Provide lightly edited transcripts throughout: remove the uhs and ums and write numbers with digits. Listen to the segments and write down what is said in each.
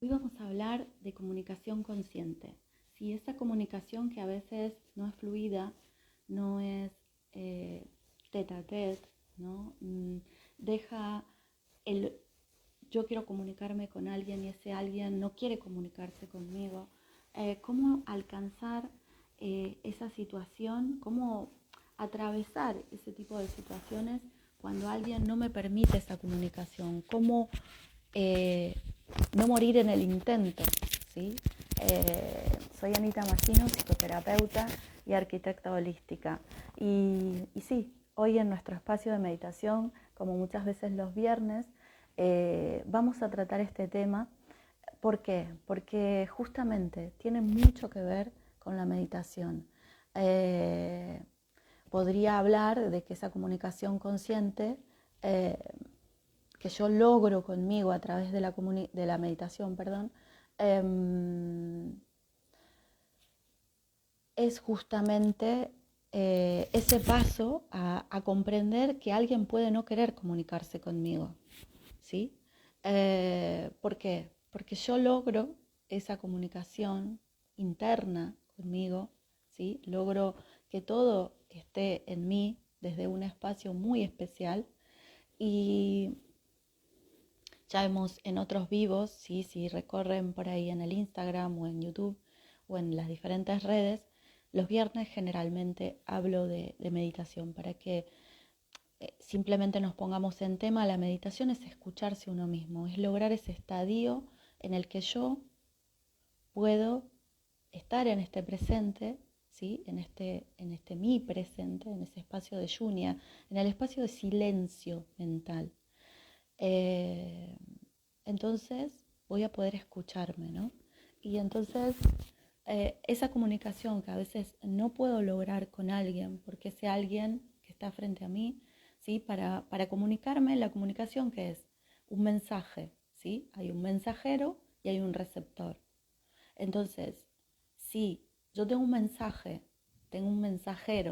Hoy vamos a hablar de comunicación consciente. Si esa comunicación que a veces no es fluida, no es tete a tete, ¿no? Deja el yo quiero comunicarme con alguien y ese alguien no quiere comunicarse conmigo. ¿Cómo alcanzar esa situación? ¿Cómo atravesar ese tipo de situaciones cuando alguien no me permite esa comunicación? ¿Cómo eh, no morir en el intento? ¿Sí? Soy Anita Massino, psicoterapeuta y arquitecta holística. Y sí, hoy en nuestro espacio de meditación, como muchas veces los viernes, vamos a tratar este tema. ¿Por qué? Porque justamente tiene mucho que ver con la meditación. Eh, Podría hablar de que esa comunicación consciente eh, que yo logro conmigo a través de la meditación, perdón, eh, es justamente ese paso a comprender que alguien puede no querer comunicarse conmigo, ¿sí? ¿Por qué? Porque yo logro esa comunicación interna conmigo, ¿sí? Logro que todo esté en mí desde un espacio muy especial y ya vemos en otros vivos, ¿sí? Si recorren por ahí en el Instagram o en YouTube o en las diferentes redes, los viernes generalmente hablo de meditación para que simplemente nos pongamos en tema. La meditación es escucharse uno mismo, es lograr ese estadio en el que yo puedo estar en este presente, ¿sí? en este mi presente, en ese espacio de Junia, en el espacio de silencio mental. Eh, entonces voy a poder escucharme, ¿no? Y entonces esa comunicación que a veces no puedo lograr con alguien, porque ese alguien que está frente a mí, ¿sí? Para comunicarme, la comunicación que es un mensaje, ¿sí? Hay un mensajero y hay un receptor. Entonces, si yo tengo un mensajero,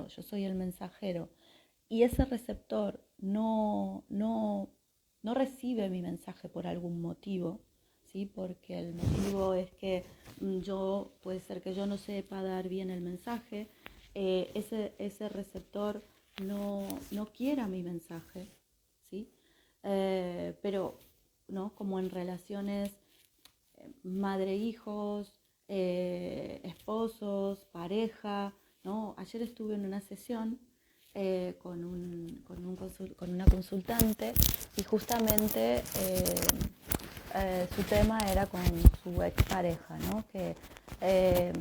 yo soy el mensajero, y ese receptor no recibe mi mensaje por algún motivo, ¿sí? Porque el motivo es que puede ser que yo no sepa dar bien el mensaje, ese receptor no quiera mi mensaje, ¿sí? Pero, ¿no? Como en relaciones madre-hijos, esposos, pareja, ¿no? Ayer estuve en una sesión con una consultante y justamente su tema era con su expareja, ¿no? Que eh,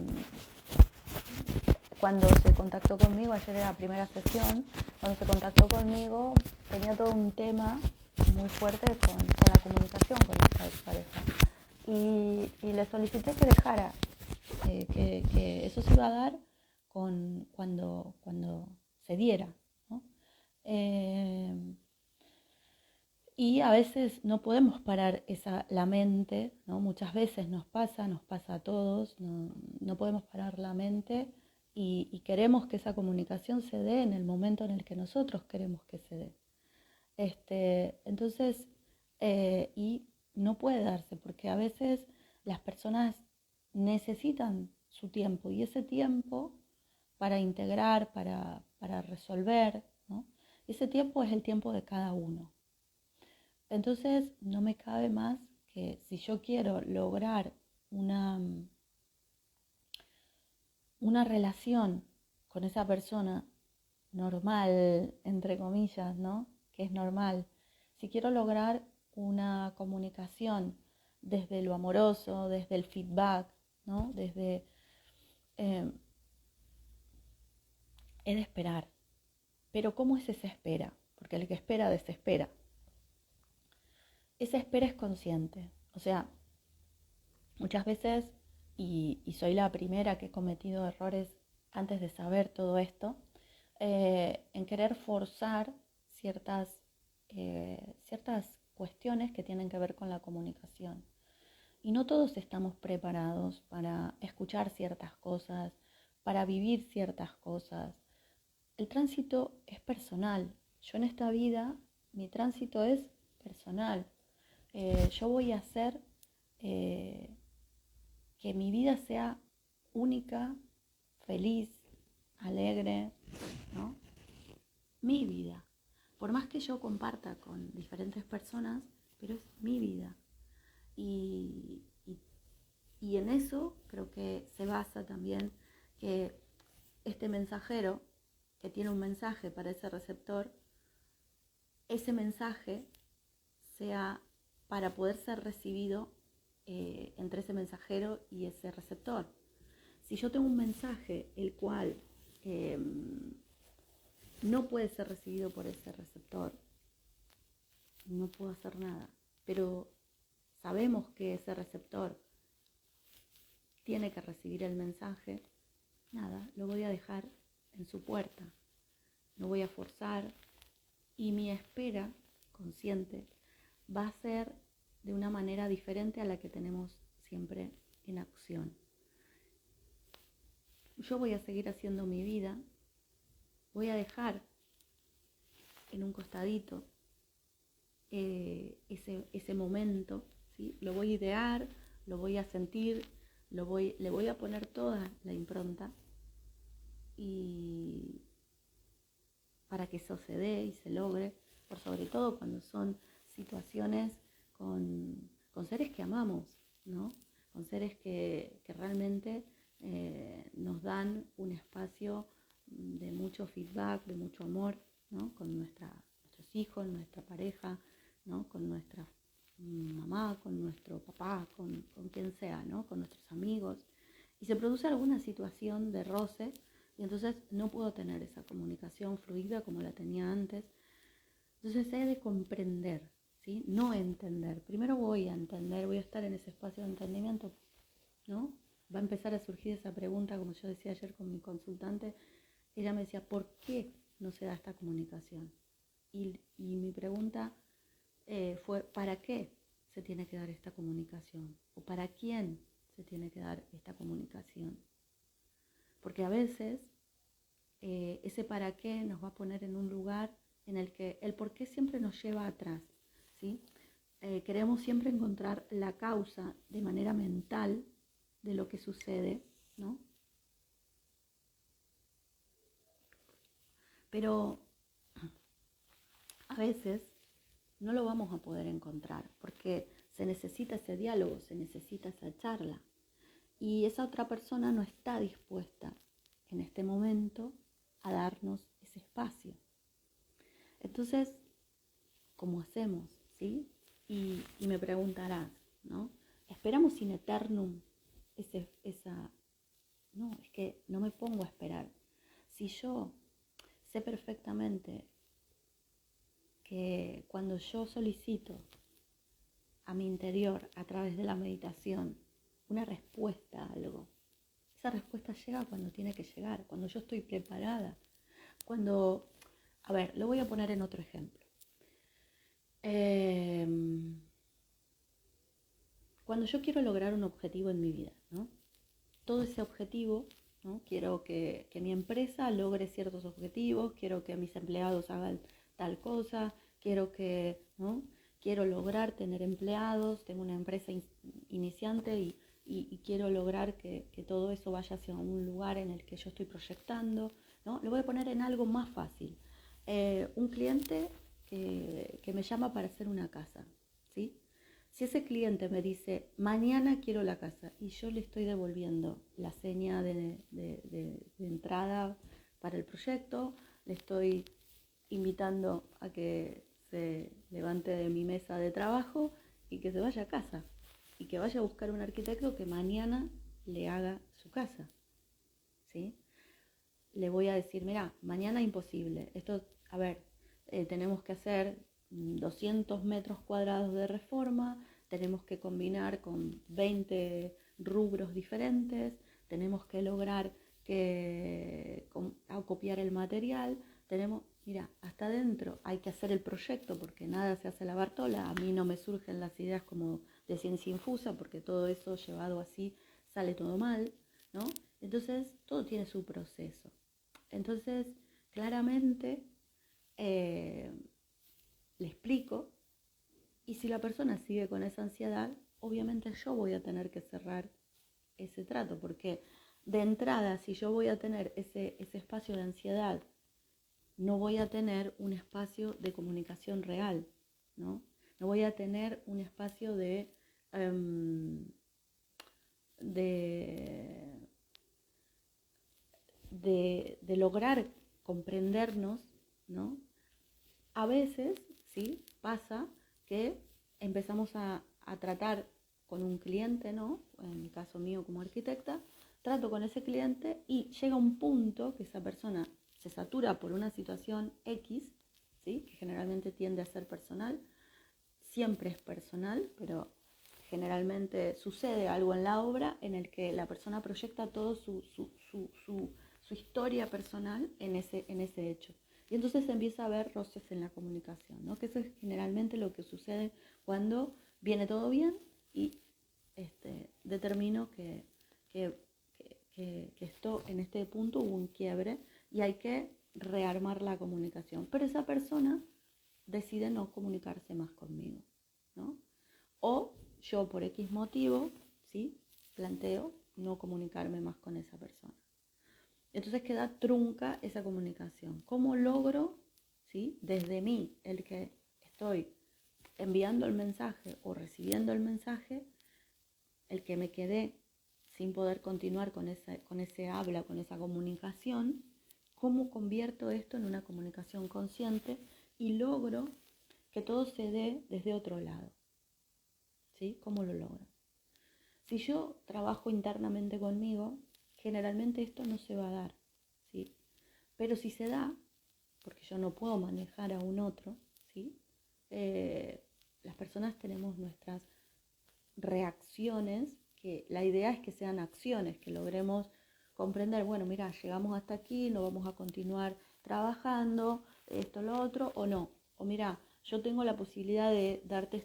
cuando se contactó conmigo, ayer era la primera sesión, cuando se contactó conmigo tenía todo un tema muy fuerte con la comunicación con esta expareja. Y le solicité que dejara, que eso se iba a dar cuando se diera, ¿no? Eh, y a veces no podemos parar la mente, ¿no? Muchas veces nos pasa a todos, no podemos parar la mente y queremos que esa comunicación se dé en el momento en el que nosotros queremos que se dé. Entonces, y no puede darse porque a veces las personas necesitan su tiempo y ese tiempo para integrar, para resolver, ¿no? Ese tiempo es el tiempo de cada uno. Entonces, no me cabe más que si yo quiero lograr una, una relación con esa persona normal, entre comillas, ¿no? Que es normal. Si quiero lograr una comunicación desde lo amoroso, desde el feedback, ¿no? Eh, he de esperar. Pero ¿cómo es esa espera? Porque el que espera desespera. Esa espera es consciente. O sea, muchas veces, y soy la primera que he cometido errores antes de saber todo esto, en querer forzar ciertas cuestiones que tienen que ver con la comunicación. Y no todos estamos preparados para escuchar ciertas cosas, para vivir ciertas cosas. El tránsito es personal. Yo en esta vida, mi tránsito es personal. Yo voy a hacer eh, que mi vida sea única, feliz, alegre, ¿no? Mi vida. Por más que yo comparta con diferentes personas, pero es mi vida. Y, y, y en eso creo que se basa también que este mensajero que tiene un mensaje para ese receptor, ese mensaje sea para poder ser recibido entre ese mensajero y ese receptor. Si yo tengo un mensaje el cual eh, no puede ser recibido por ese receptor, no puedo hacer nada. Pero sabemos que ese receptor tiene que recibir el mensaje, nada, lo voy a dejar en su puerta. No voy a forzar y mi espera consciente va a ser de una manera diferente a la que tenemos siempre en acción. Yo voy a seguir haciendo mi vida, voy a dejar en un costadito ese momento, ¿sí? Lo voy a idear, lo voy a sentir, le voy a poner toda la impronta y para que eso se dé y se logre, por sobre todo cuando son situaciones con seres que amamos, ¿no? Con seres que realmente nos dan un espacio de mucho feedback, de mucho amor, ¿no? Con nuestros hijos, nuestra pareja, ¿no? Con nuestra mamá, con nuestro papá, con quien sea, ¿no? Con nuestros amigos. Y se produce alguna situación de roce y entonces no puedo tener esa comunicación fluida como la tenía antes. Entonces he de comprender, ¿sí? No entender. Primero voy a entender, voy a estar en ese espacio de entendimiento, ¿no? Va a empezar a surgir esa pregunta, como yo decía ayer con mi consultante. Ella me decía, ¿por qué no se da esta comunicación? Y mi pregunta fue, ¿para qué se tiene que dar esta comunicación? ¿O para quién se tiene que dar esta comunicación? Porque a veces ese para qué nos va a poner en un lugar en el que el por qué siempre nos lleva atrás, ¿sí? Queremos siempre encontrar la causa de manera mental de lo que sucede, ¿no? Pero a veces no lo vamos a poder encontrar porque se necesita ese diálogo, se necesita esa charla. Y esa otra persona no está dispuesta en este momento a darnos ese espacio. Entonces, ¿cómo hacemos? ¿Sí? Y me preguntarás, ¿no? ¿Esperamos in eternum esa? No, es que no me pongo a esperar. Si yo sé perfectamente que cuando yo solicito a mi interior a través de la meditación una respuesta a algo, esa respuesta llega cuando tiene que llegar, cuando yo estoy preparada, cuando, a ver, lo voy a poner en otro ejemplo. Cuando yo quiero lograr un objetivo en mi vida, ¿no? Todo ese objetivo, ¿no? Quiero que mi empresa logre ciertos objetivos, quiero que mis empleados hagan tal cosa, quiero que, ¿no? Quiero lograr tener empleados, tengo una empresa iniciante y quiero lograr que todo eso vaya hacia un lugar en el que yo estoy proyectando, ¿no? Lo voy a poner en algo más fácil. Un cliente que me llama para hacer una casa, ¿sí? Si ese cliente me dice, mañana quiero la casa, y yo le estoy devolviendo la seña de entrada para el proyecto, le estoy invitando a que se levante de mi mesa de trabajo y que se vaya a casa, y que vaya a buscar un arquitecto que mañana le haga su casa, ¿sí? Le voy a decir, mira, mañana imposible, esto, a ver, tenemos que hacer 200 metros cuadrados de reforma, tenemos que combinar con 20 rubros diferentes, tenemos que lograr copiar el material, mira, hasta adentro hay que hacer el proyecto porque nada se hace a la Bartola, a mí no me surgen las ideas como de ciencia infusa porque todo eso llevado así sale todo mal, ¿no? Entonces todo tiene su proceso. Entonces, claramente le explico y si la persona sigue con esa ansiedad, obviamente yo voy a tener que cerrar ese trato, porque de entrada, si yo voy a tener ese espacio de ansiedad, no voy a tener un espacio de comunicación real, ¿no? No voy a tener un espacio em, de, de lograr comprendernos, ¿no? A veces, sí, pasa que empezamos a tratar con un cliente, ¿no? En mi caso mío como arquitecta, trato con ese cliente y llega un punto que esa persona se satura por una situación X, ¿sí? Que generalmente tiende a ser personal, siempre es personal, pero generalmente sucede algo en la obra en el que la persona proyecta todo su historia personal en ese hecho. Y entonces se empieza a ver roces en la comunicación, ¿no? Que eso es generalmente lo que sucede cuando viene todo bien y determino que esto en este punto hubo un quiebre y hay que rearmar la comunicación. Pero esa persona decide no comunicarse más conmigo, ¿no? O yo por X motivo, ¿sí? Planteo no comunicarme más con esa persona. Entonces queda trunca esa comunicación. ¿Cómo logro, ¿sí? Desde mí, el que estoy enviando el mensaje o recibiendo el mensaje, el que me quedé sin poder continuar con ese habla, con esa comunicación, cómo convierto esto en una comunicación consciente y logro que todo se dé desde otro lado? ¿Sí? ¿Cómo lo logro? Si yo trabajo internamente conmigo, generalmente esto no se va a dar, ¿sí? Pero si se da, porque yo no puedo manejar a un otro, ¿sí? Las personas tenemos nuestras reacciones, que la idea es que sean acciones, que logremos comprender, bueno, mira, llegamos hasta aquí, no vamos a continuar trabajando, esto, lo otro, o no. O mira, yo tengo la posibilidad de darte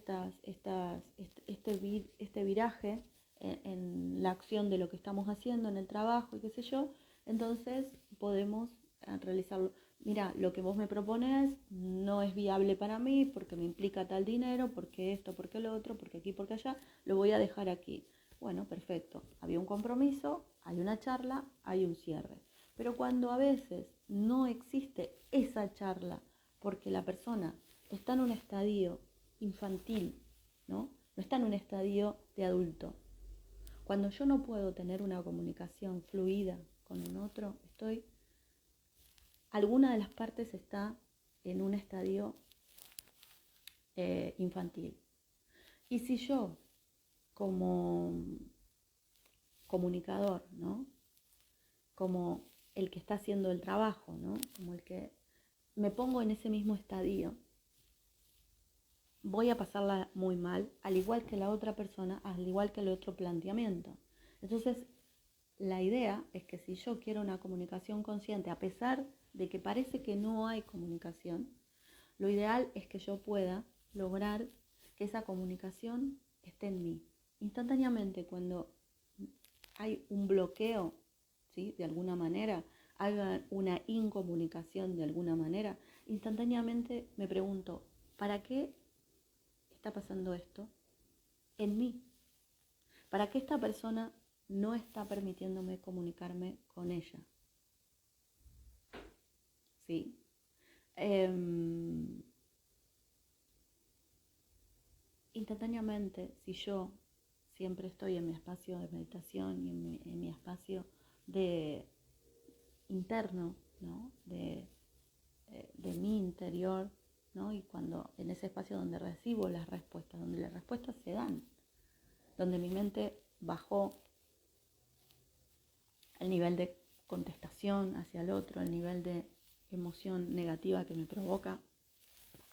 este viraje en la acción de lo que estamos haciendo en el trabajo y qué sé yo, entonces podemos realizarlo. Mira, lo que vos me propones no es viable para mí porque me implica tal dinero, porque esto, porque lo otro, porque aquí, porque allá, lo voy a dejar aquí. Bueno, perfecto. Había un compromiso, hay una charla, hay un cierre. Pero cuando a veces no existe esa charla porque la persona está en un estadio infantil, ¿no? No está en un estadio de adulto. Cuando yo no puedo tener una comunicación fluida con un otro, alguna de las partes está en un estadio infantil. Y si yo, como comunicador, ¿no? Como el que está haciendo el trabajo, ¿no? Como el que me pongo en ese mismo estadio, voy a pasarla muy mal, al igual que la otra persona, al igual que el otro planteamiento. Entonces, la idea es que si yo quiero una comunicación consciente, a pesar de que parece que no hay comunicación, lo ideal es que yo pueda lograr que esa comunicación esté en mí. Instantáneamente, cuando hay un bloqueo, ¿sí? De alguna manera, hay una incomunicación de alguna manera, instantáneamente me pregunto, ¿para qué está pasando esto en mí? ¿Para qué esta persona no está permitiéndome comunicarme con ella? ¿Sí? Instantáneamente, si yo siempre estoy en mi espacio de meditación y en mi espacio de interno, ¿no? De mi interior, ¿no? Y cuando en ese espacio donde recibo las respuestas, donde las respuestas se dan, donde mi mente bajó el nivel de contestación hacia el otro, el nivel de emoción negativa que me provoca,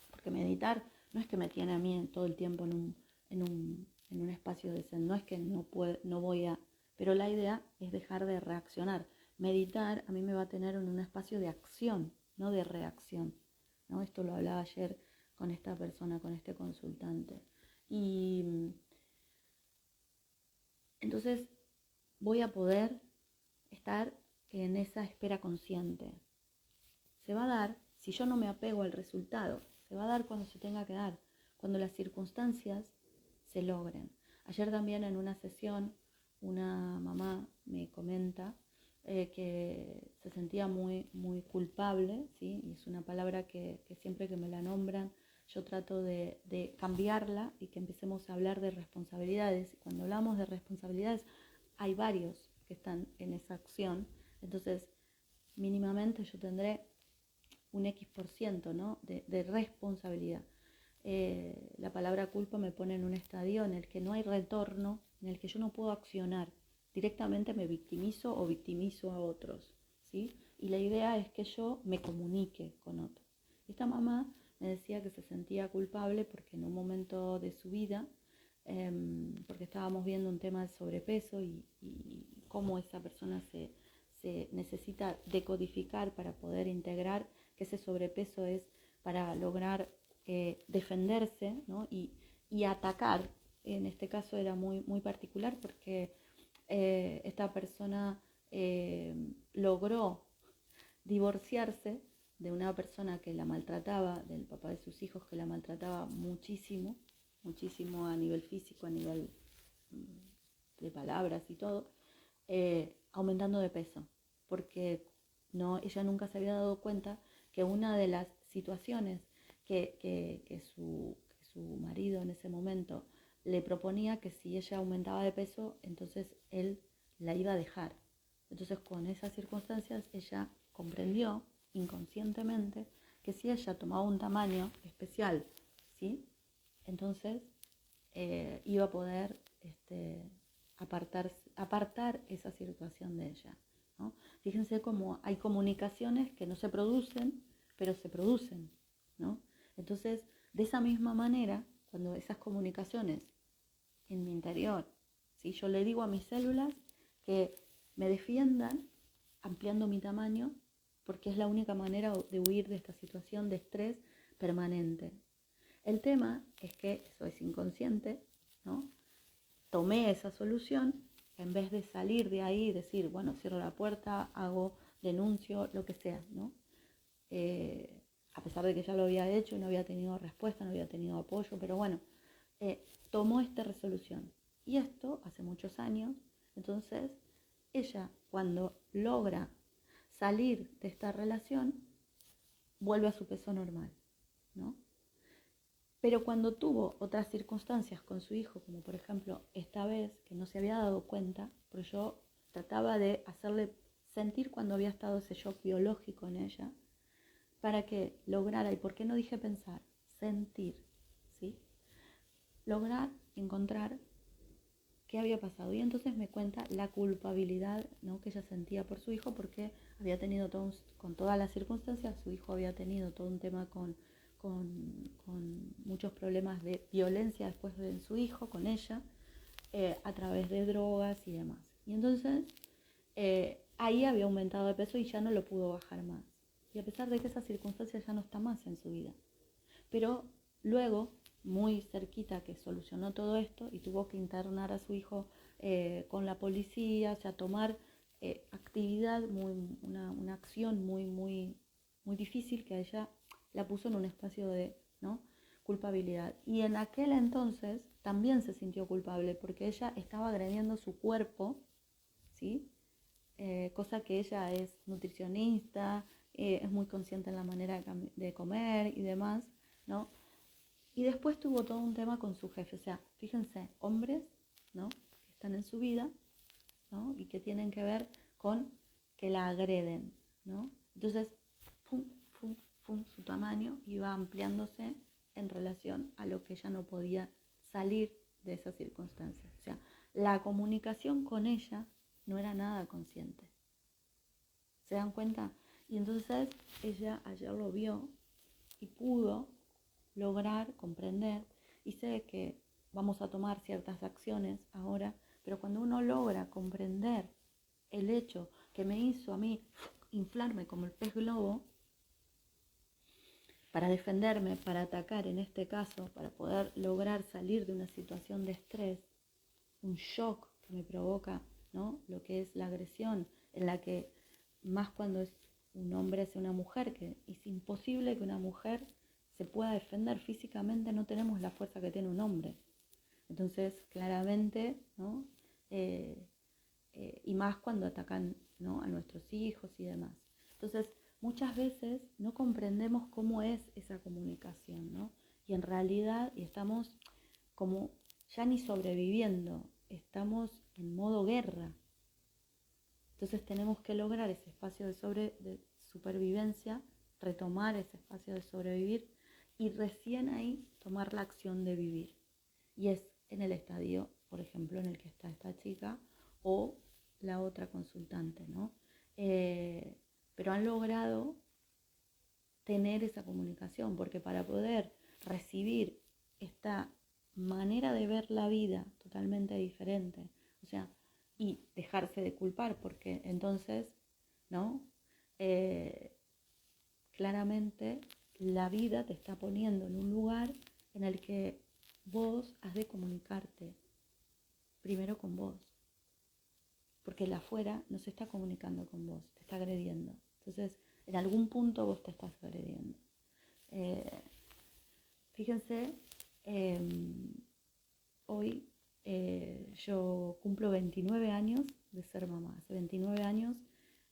porque meditar no es que me tiene a mí todo el tiempo en un espacio de zen, no es que no voy a, pero la idea es dejar de reaccionar. Meditar a mí me va a tener en un espacio de acción, no de reacción, ¿no? Esto lo hablaba ayer con esta persona, con este consultante. Y entonces voy a poder estar en esa espera consciente. Se va a dar, si yo no me apego al resultado, se va a dar cuando se tenga que dar, cuando las circunstancias se logren. Ayer también en una sesión una mamá me comenta que se sentía muy culpable, ¿sí? Y es una palabra que siempre que me la nombran yo trato de cambiarla y que empecemos a hablar de responsabilidades. Y cuando hablamos de responsabilidades hay varios que están en esa acción, entonces mínimamente yo tendré un X%, ¿no? de responsabilidad. La palabra culpa me pone en un estadio en el que no hay retorno, en el que yo no puedo accionar. Directamente me victimizo o victimizo a otros, ¿sí? Y la idea es que yo me comunique con otros. Esta mamá me decía que se sentía culpable porque en un momento de su vida, porque estábamos viendo un tema de sobrepeso y cómo esa persona se necesita decodificar para poder integrar que ese sobrepeso es para lograr defenderse, ¿no? y atacar. En este caso era muy particular porque esta persona logró divorciarse de una persona que la maltrataba, del papá de sus hijos que la maltrataba muchísimo, muchísimo a nivel físico, a nivel de palabras y todo, aumentando de peso, porque ella nunca se había dado cuenta que una de las situaciones que su marido en ese momento le proponía, que si ella aumentaba de peso, entonces él la iba a dejar. Entonces con esas circunstancias ella comprendió inconscientemente que si ella tomaba un tamaño especial, ¿sí? Entonces iba a poder apartar esa situación de ella, ¿no? Fíjense cómo hay comunicaciones que no se producen, pero se producen, ¿no? Entonces, de esa misma manera, cuando esas comunicaciones en mi interior, ¿sí? Yo le digo a mis células que me defiendan ampliando mi tamaño, porque es la única manera de huir de esta situación de estrés permanente. El tema es que eso es inconsciente, ¿no? Tomé esa solución en vez de salir de ahí y decir, bueno, cierro la puerta, hago, denuncio, lo que sea, ¿no? A pesar de que ya lo había hecho y no había tenido respuesta, no había tenido apoyo, pero bueno, tomó esta resolución. Y esto hace muchos años. Entonces, ella cuando logra salir de esta relación, vuelve a su peso normal, ¿no? Pero cuando tuvo otras circunstancias con su hijo, como por ejemplo esta vez, que no se había dado cuenta, pero yo trataba de hacerle sentir cuando había estado ese shock biológico en ella, para que lograra, y por qué no dije pensar, sentir, ¿sí? Lograr encontrar qué había pasado. Y entonces me cuenta la culpabilidad, ¿no? que ella sentía por su hijo, porque había tenido con todas las circunstancias, su hijo había tenido todo un tema con muchos problemas de violencia después de su hijo, con ella, a través de drogas y demás. Y entonces ahí había aumentado de peso y ya no lo pudo bajar más. Y a pesar de que esa circunstancia ya no está más en su vida. Pero luego, muy cerquita que solucionó todo esto y tuvo que internar a su hijo con la policía, o sea, tomar actividad, una acción muy difícil que a ella la puso en un espacio de, ¿no? culpabilidad. Y en aquel entonces también se sintió culpable porque ella estaba agrediendo su cuerpo, ¿sí? Cosa que ella es nutricionista, es muy consciente en la manera de comer y demás, ¿no? Y después tuvo todo un tema con su jefe, o sea, fíjense, hombres, ¿no? que están en su vida, ¿no? y que tienen que ver con que la agreden, ¿no? Entonces, pum, pum, pum, su tamaño iba ampliándose en relación a lo que ella no podía salir de esas circunstancias. O sea, la comunicación con ella no era nada consciente. ¿Se dan cuenta? Y entonces ella ayer lo vio y pudo lograr comprender, y sé que vamos a tomar ciertas acciones ahora, pero cuando uno logra comprender el hecho que me hizo a mí inflarme como el pez globo, para defenderme, para atacar en este caso, para poder lograr salir de una situación de estrés, un shock que me provoca, ¿no? lo que es la agresión, en la que más cuando es un hombre hacia una mujer, que es imposible que una mujer se pueda defender físicamente, no tenemos la fuerza que tiene un hombre. Entonces, claramente, ¿no? Eh, y más cuando atacan, ¿no? a nuestros hijos y demás. Entonces, muchas veces no comprendemos cómo es esa comunicación, ¿no? Y en realidad, y estamos como ya ni sobreviviendo, estamos en modo guerra. Entonces tenemos que lograr ese espacio de supervivencia, retomar ese espacio de sobrevivir y recién ahí tomar la acción de vivir. Y es en el estadio, por ejemplo, en el que está esta chica o la otra consultante, ¿no? Pero han logrado tener esa comunicación, porque para poder recibir esta manera de ver la vida totalmente diferente, o sea, y dejarse de culpar, porque entonces, ¿no? Eh, claramente la vida te está poniendo en un lugar en el que vos has de comunicarte primero con vos, porque el afuera no se está comunicando con vos, te está agrediendo. Entonces, en algún punto vos te estás agrediendo. Eh, Fíjense, eh, hoy yo cumplo 29 años de ser mamá, hace 29 años,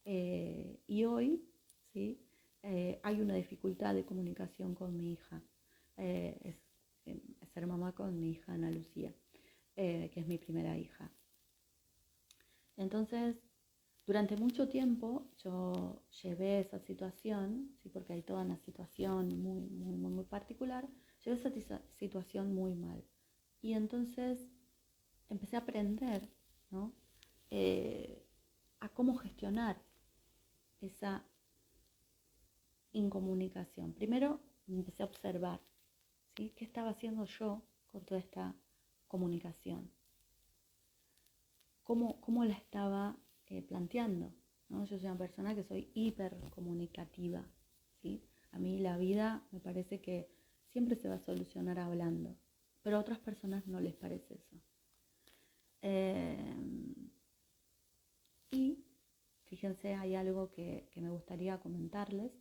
y hoy, ¿sí? Hay una dificultad de comunicación con mi hija. Es ser mamá con mi hija Ana Lucía, que es mi primera hija. Entonces, durante mucho tiempo yo llevé esa situación, ¿sí? Porque hay toda una situación muy particular, llevé esa situación muy mal. Y entonces empecé a aprender, ¿no? Eh, a cómo gestionar esa incomunicación. Primero empecé a observar, ¿sí? ¿Qué estaba haciendo yo con toda esta comunicación? ¿Cómo la estaba planteando? ¿No? Yo soy una persona que soy hipercomunicativa, ¿sí? A mí la vida me parece que siempre se va a solucionar hablando, pero a otras personas no les parece eso. Y fíjense, hay algo que me gustaría comentarles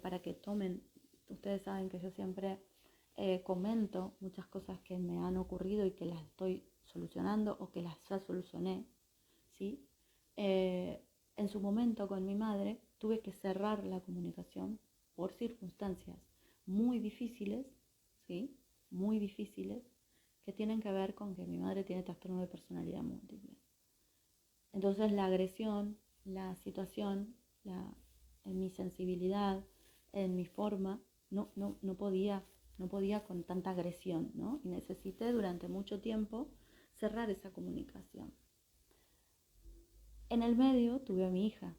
para que tomen. Ustedes saben que yo siempre comento muchas cosas que me han ocurrido y que las estoy solucionando o que las ya solucioné, ¿sí? En su momento con mi madre tuve que cerrar la comunicación por circunstancias muy difíciles, ¿sí? Muy difíciles, que tienen que ver con que mi madre tiene trastorno de personalidad múltiple. Entonces la agresión, la situación, en mi sensibilidad, en mi forma, no podía con tanta agresión, ¿no? Y necesité durante mucho tiempo cerrar esa comunicación. En el medio tuve a mi hija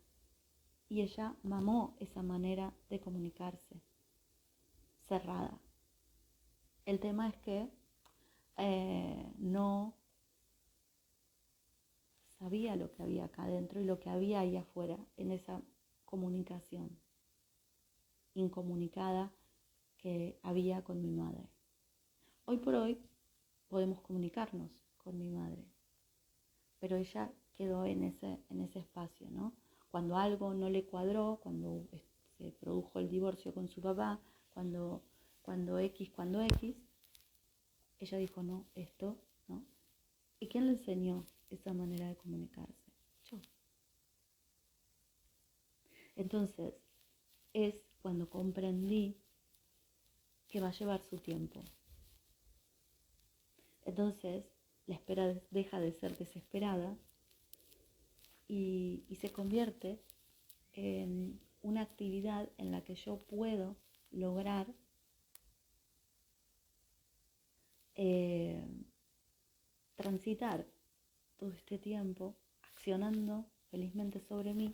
y ella mamó esa manera de comunicarse, cerrada. El tema es que no sabía lo que había acá adentro y lo que había ahí afuera en esa comunicación incomunicada que había con mi madre. Hoy por hoy podemos comunicarnos con mi madre, pero ella quedó en ese espacio, ¿no? Cuando algo no le cuadró, cuando se produjo el divorcio con su papá, cuando X, ella dijo, no, esto, ¿no? ¿Y quién le enseñó esa manera de comunicarse? Yo. Entonces, es cuando comprendí que va a llevar su tiempo. Entonces, la espera deja de ser desesperada y se convierte en una actividad en la que yo puedo lograr eh, transitar todo este tiempo accionando felizmente sobre mí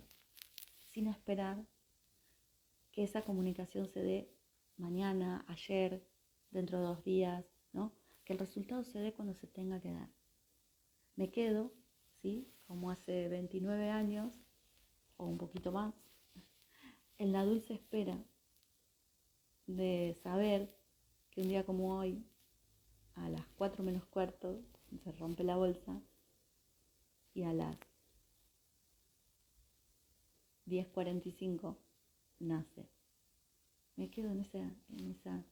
sin esperar que esa comunicación se dé mañana, ayer, dentro de 2 días, ¿no? Que el resultado se dé cuando se tenga que dar. Me quedo, ¿sí? Como hace 29 años o un poquito más, en la dulce espera de saber que un día como hoy, a las 4 menos cuarto, se rompe la bolsa y a las 10:45 nace. Me quedo en esa,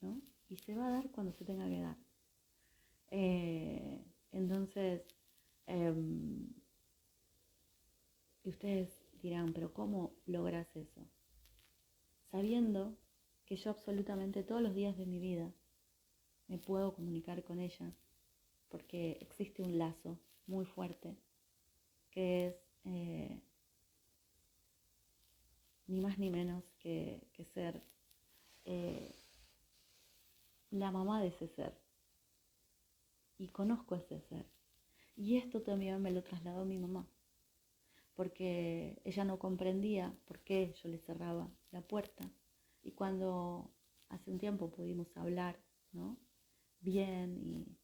¿no? Y se va a dar cuando se tenga que dar. Entonces, y ustedes dirán, pero ¿cómo logras eso? Sabiendo que yo absolutamente todos los días de mi vida me puedo comunicar con ella, porque existe un lazo muy fuerte, que es ni más ni menos que ser eh, la mamá de ese ser. Y conozco ese ser. Y esto también me lo trasladó mi mamá, porque ella no comprendía por qué yo le cerraba la puerta. Y cuando hace un tiempo pudimos hablar, ¿no? Bien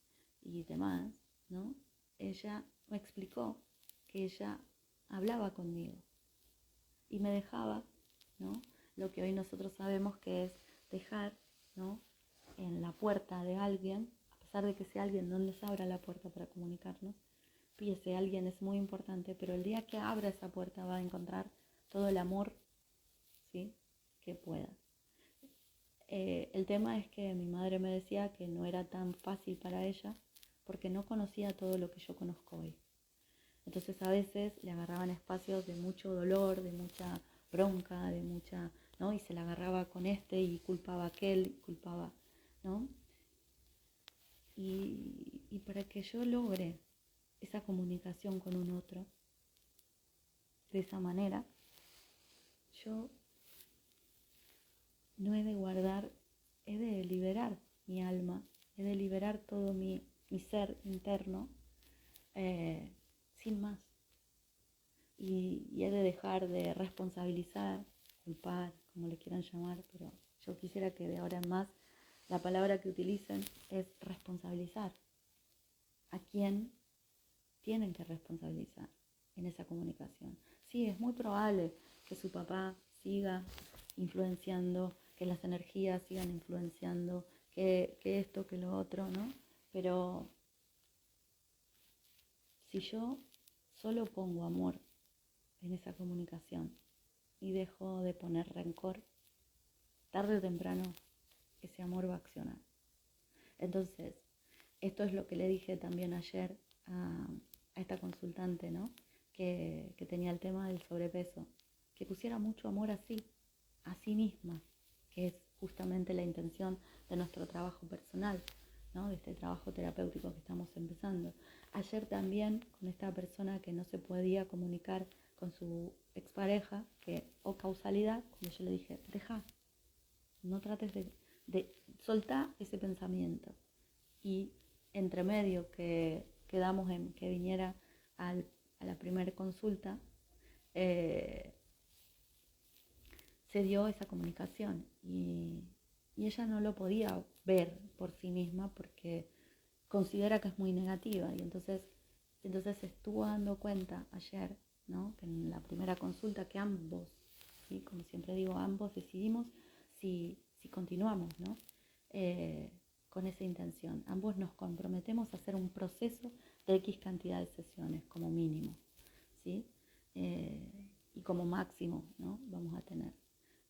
y demás, ¿no? Ella me explicó que ella hablaba conmigo y me dejaba, ¿no? Lo que hoy nosotros sabemos que es dejar, ¿no? En la puerta de alguien, a pesar de que ese alguien no nos abra la puerta para comunicarnos, y ese alguien es muy importante, pero el día que abra esa puerta va a encontrar todo el amor, ¿sí? Que pueda. El tema es que mi madre me decía que no era tan fácil para ella porque no conocía todo lo que yo conozco hoy. Entonces a veces le agarraban espacios de mucho dolor, de mucha bronca, de mucha, ¿no? Y se la agarraba con este y culpaba a aquel, y culpaba, ¿no? Y para que yo logre esa comunicación con un otro de esa manera, yo no he de guardar, he de liberar mi alma, he de liberar todo mi ser interno, sin más. Y he de dejar de responsabilizar, culpar, como le quieran llamar, pero yo quisiera que de ahora en más la palabra que utilicen es responsabilizar. ¿A quién tienen que responsabilizar en esa comunicación? Sí, es muy probable que su papá siga influenciando, que las energías sigan influenciando, que esto, que lo otro, ¿no? Pero si yo solo pongo amor en esa comunicación y dejo de poner rencor, tarde o temprano ese amor va a accionar. Entonces, esto es lo que le dije también ayer a esta consultante, ¿no? Que tenía el tema del sobrepeso, que pusiera mucho amor a sí misma, que es justamente la intención de nuestro trabajo personal, ¿no? De este trabajo terapéutico que estamos empezando. Ayer también con esta persona que no se podía comunicar con su expareja, que o causalidad, cuando yo le dije, deja, no trates de soltar ese pensamiento. Y entre medio que quedamos en que viniera a la primera consulta, eh, se dio esa comunicación y ella no lo podía ver por sí misma porque considera que es muy negativa y entonces se estuvo dando cuenta ayer, ¿no? Que en la primera consulta que ambos, ¿sí? Como siempre digo, ambos decidimos si continuamos, ¿no? Con esa intención. Ambos nos comprometemos a hacer un proceso de X cantidad de sesiones como mínimo, ¿sí? Y como máximo, ¿no? Vamos a tener.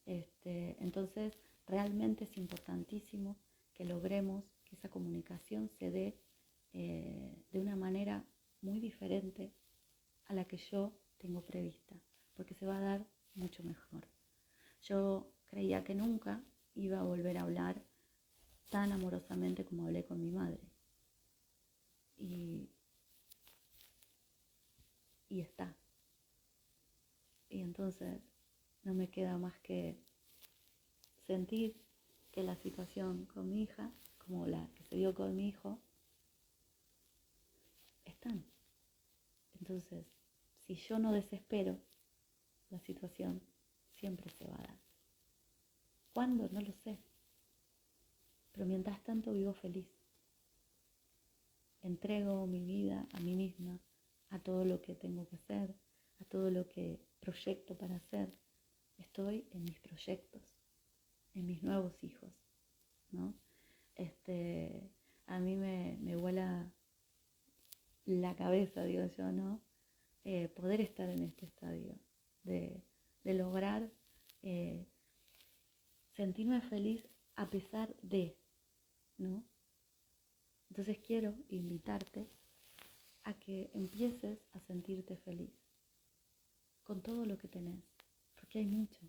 Entonces, realmente es importantísimo que logremos que esa comunicación se dé de una manera muy diferente a la que yo tengo prevista, porque se va a dar mucho mejor. Yo creía que nunca iba a volver a hablar tan amorosamente como hablé con mi madre. Y, y está. Y entonces no me queda más que sentir que la situación con mi hija, como la que se dio con mi hijo, están. Entonces, si yo no desespero, la situación siempre se va a dar. ¿Cuándo? No lo sé. Pero mientras tanto vivo feliz. Entrego mi vida a mí misma, a todo lo que tengo que hacer, a todo lo que proyecto para hacer. Estoy en mis proyectos, en mis nuevos hijos, ¿no? A mí me vuela la cabeza, digo yo, ¿no? Poder estar en este estadio, de lograr sentirme feliz a pesar de, ¿no? Entonces quiero invitarte a que empieces a sentirte feliz con todo lo que tenés, porque hay mucho,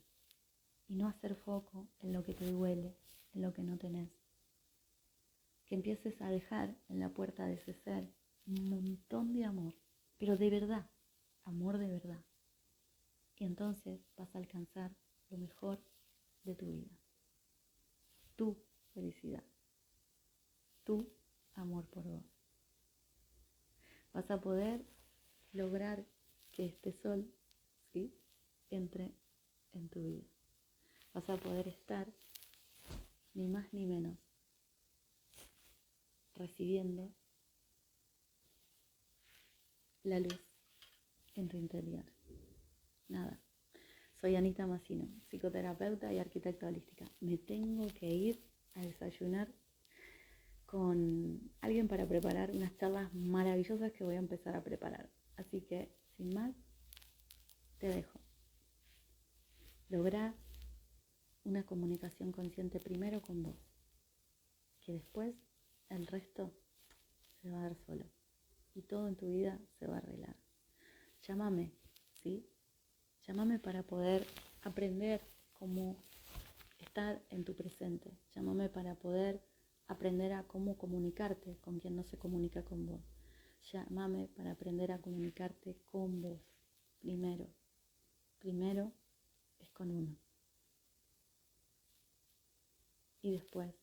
y no hacer foco en lo que te duele, en lo que no tenés. Que empieces a dejar en la puerta de ese ser un montón de amor, pero de verdad, amor de verdad. Y entonces vas a alcanzar lo mejor de tu vida, tu felicidad, tu amor por vos. Vas a poder lograr que este sol, ¿sí?, entre en tu vida. Vas a poder estar ni más ni menos recibiendo la luz en tu interior. Nada. Soy Anita Massino, psicoterapeuta y arquitecta holística. Me tengo que ir a desayunar con alguien para preparar unas charlas maravillosas que voy a empezar a preparar. Así que, sin más, te dejo. Lograr una comunicación consciente primero con vos, que después el resto se va a dar solo y todo en tu vida se va a arreglar. Llámame, ¿sí? Llámame para poder aprender cómo estar en tu presente. Llámame para poder aprender a cómo comunicarte con quien no se comunica con vos. Llámame para aprender a comunicarte con vos. Primero es con uno. Y después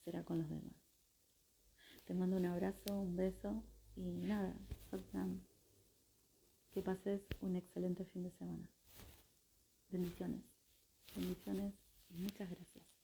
será con los demás. Te mando un abrazo, un beso y nada, que pases un excelente fin de semana. Bendiciones, bendiciones y muchas gracias.